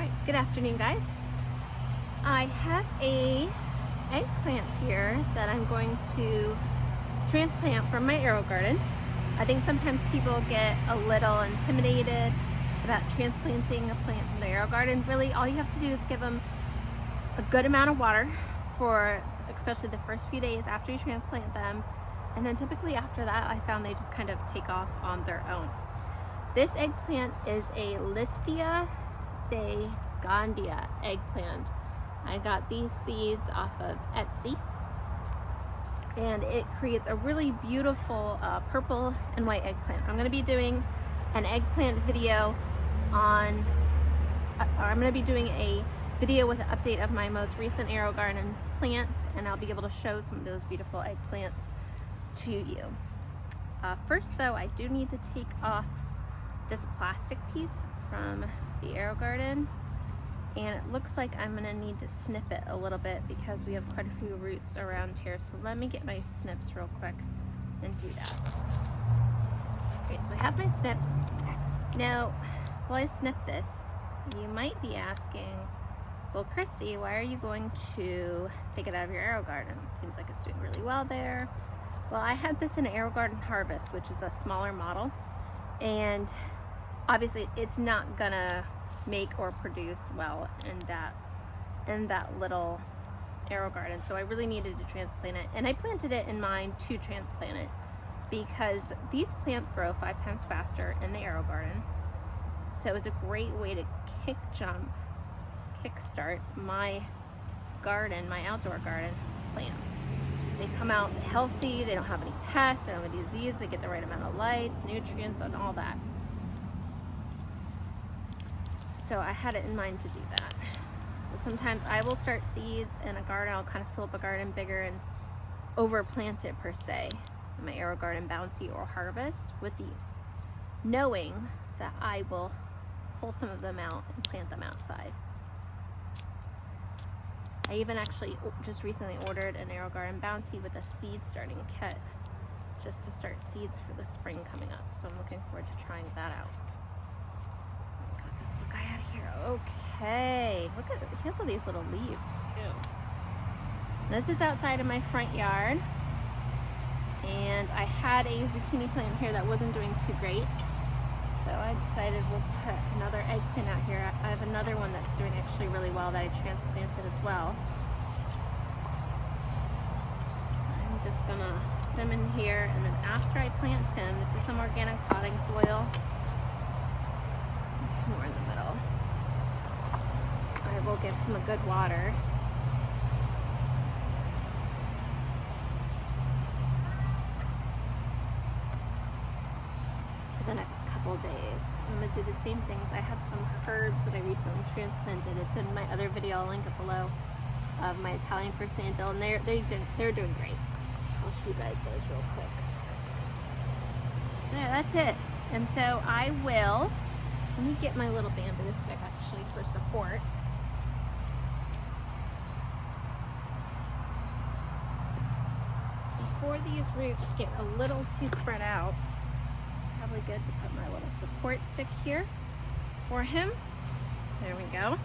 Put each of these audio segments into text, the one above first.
Alright, good afternoon guys. I have a eggplant here that I'm going to transplant from my AeroGarden. I think sometimes people get a little intimidated about transplanting a plant from the AeroGarden. Really, all you have to do is give them a good amount of water for especially the first few days after you transplant them. And then typically after that, I found they just kind of take off on their own. This eggplant is a Listia de Gandia eggplant. I got these seeds off of Etsy, and it creates a really beautiful purple and white eggplant. I'm going to be doing an eggplant video on, I'm going to be doing a video with an update of my most recent AeroGarden plants, and I'll be able to show some of those beautiful eggplants to you. First though, I do need to take off this plastic piece from the AeroGarden, and it looks like I'm gonna need to snip it a little bit because we have quite a few roots around here. So let me get my snips real quick and do that. Okay, so I have my snips. Now, while I snip this, you might be asking, well, Christy, why are you going to take it out of your AeroGarden? It seems like it's doing really well there. Well, I had this in AeroGarden Harvest, which is a smaller model, and obviously it's not gonna make or produce well in that little AeroGarden. So I really needed to transplant it, and I planted it in mind to transplant it because these plants grow 5 times faster in the AeroGarden. So it's a great way to kickstart my garden, my outdoor garden plants. They come out healthy, they don't have any pests, they don't have any disease, they get the right amount of light, nutrients, and all that. So I had it in mind to do that. So sometimes I will start seeds in a garden. I'll kind of fill up a garden bigger and overplant it per se in my AeroGarden Bounty or Harvest, with the knowing that I will pull some of them out and plant them outside. I even actually just recently ordered an AeroGarden Bounty with a seed starting kit just to start seeds for the spring coming up. So I'm looking forward to trying that out. Got this little guy out of here. Okay, look at it. He has all these little leaves too. This is outside of my front yard, and I had a zucchini plant here that wasn't doing too great. So I decided we'll put another eggplant out here. I have another one that's doing actually really well that I transplanted as well. I'm just gonna put him in here, and then after I plant him, this is some organic potting soil. More in the middle. I will give him a good water. The next couple days. I'm gonna do the same things. I have some herbs that I recently transplanted. It's in my other video, I'll link it below, of my Italian persantil, and they're doing great. I'll show you guys those real quick. There, that's it. And so I will, let me get my little bamboo stick actually for support. Before these roots get a little too spread out, probably good to put my little support stick here for him. There we go.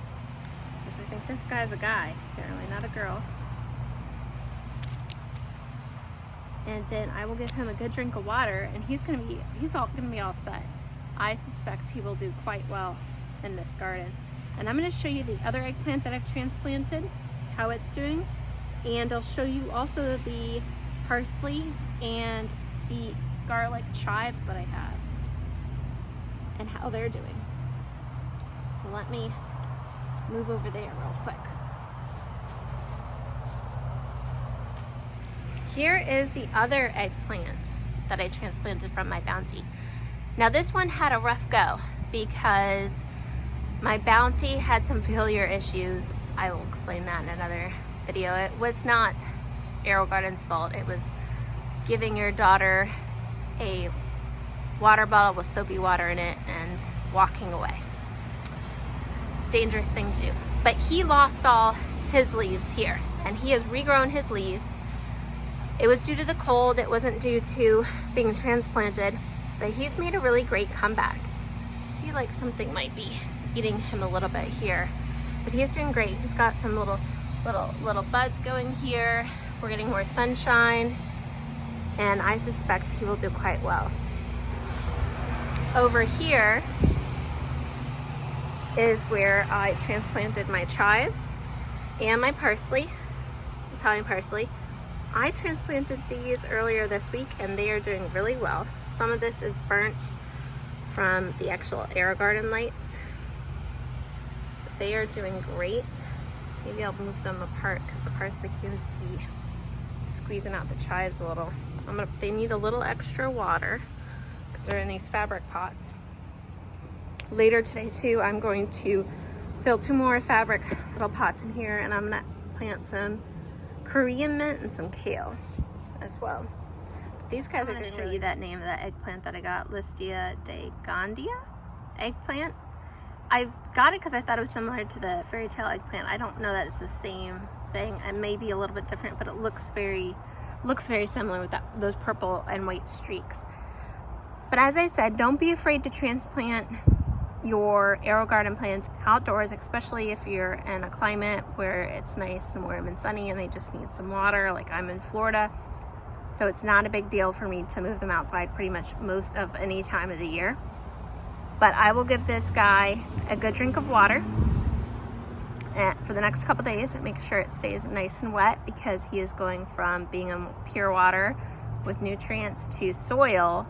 Because I think this guy's a guy, apparently not a girl. And then I will give him a good drink of water, and he's gonna be all set. I suspect he will do quite well in this garden. And I'm gonna show you the other eggplant that I've transplanted, how it's doing, and I'll show you also the parsley and the garlic chives that I have and how they're doing. So let me move over there real quick. Here is the other eggplant that I transplanted from my Bounty. Now this one had a rough go because my Bounty had some failure issues. I will explain that in another video. It was not AeroGarden's fault. It was giving your daughter a water bottle with soapy water in it and walking away. Dangerous thing to do. But he lost all his leaves here, and he has regrown his leaves. It was due to the cold, it wasn't due to being transplanted, but he's made a really great comeback. I see like something might be eating him a little bit here. But he's doing great. He's got some little buds going here. We're getting more sunshine, and I suspect he will do quite well. Over here is where I transplanted my chives and my parsley, Italian parsley. I transplanted these earlier this week and they are doing really well. Some of this is burnt from the actual AeroGarden lights. But they are doing great. Maybe I'll move them apart because the parsley seems to be squeezing out the chives a little. They need a little extra water because they're in these fabric pots. Later today too, I'm going to fill 2 more fabric little pots in here, and I'm gonna plant some Korean mint and some kale as well. But these guys are doing. I'm gonna show you that name of that eggplant that I got, Listia de Gandia eggplant. I've got it because I thought it was similar to the fairy tale eggplant. I don't know that it's the same thing. It may be a little bit different, but it looks very similar with those purple and white streaks. But as I said, don't be afraid to transplant your AeroGarden plants outdoors, especially if you're in a climate where it's nice and warm and sunny and they just need some water, like I'm in Florida. So it's not a big deal for me to move them outside pretty much most of any time of the year. But I will give this guy a good drink of water for the next couple days and make sure it stays nice and wet, because he is going from being in pure water with nutrients to soil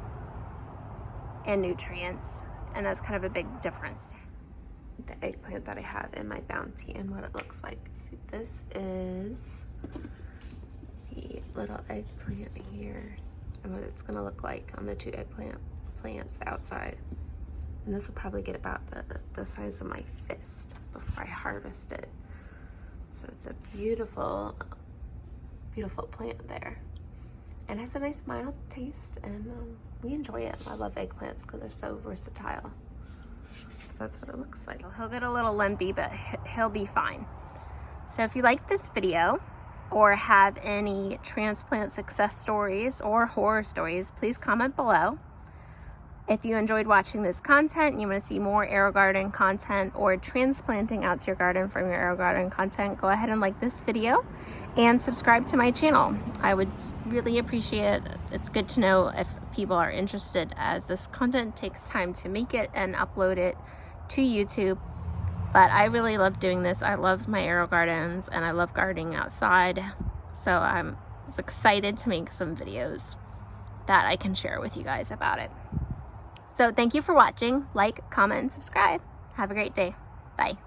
and nutrients, and that's kind of a big difference. The eggplant that I have in my bounty and what it looks like. See, this is the little eggplant here and what it's gonna look like on the 2 eggplant plants outside. And this will probably get about the size of my fist before I harvest it. So it's a beautiful, beautiful plant there. And it has a nice mild taste, and we enjoy it. I love eggplants because they're so versatile. That's what it looks like. So he'll get a little lumpy, but he'll be fine. So if you like this video or have any transplant success stories or horror stories, please comment below. If you enjoyed watching this content and you want to see more AeroGarden content or transplanting out to your garden from your AeroGarden content, go ahead and like this video and subscribe to my channel. I would really appreciate it. It's good to know if people are interested, as this content takes time to make it and upload it to YouTube. But I really love doing this. I love my AeroGardens and I love gardening outside. So I'm excited to make some videos that I can share with you guys about it. So thank you for watching. Like, comment, and subscribe. Have a great day. Bye.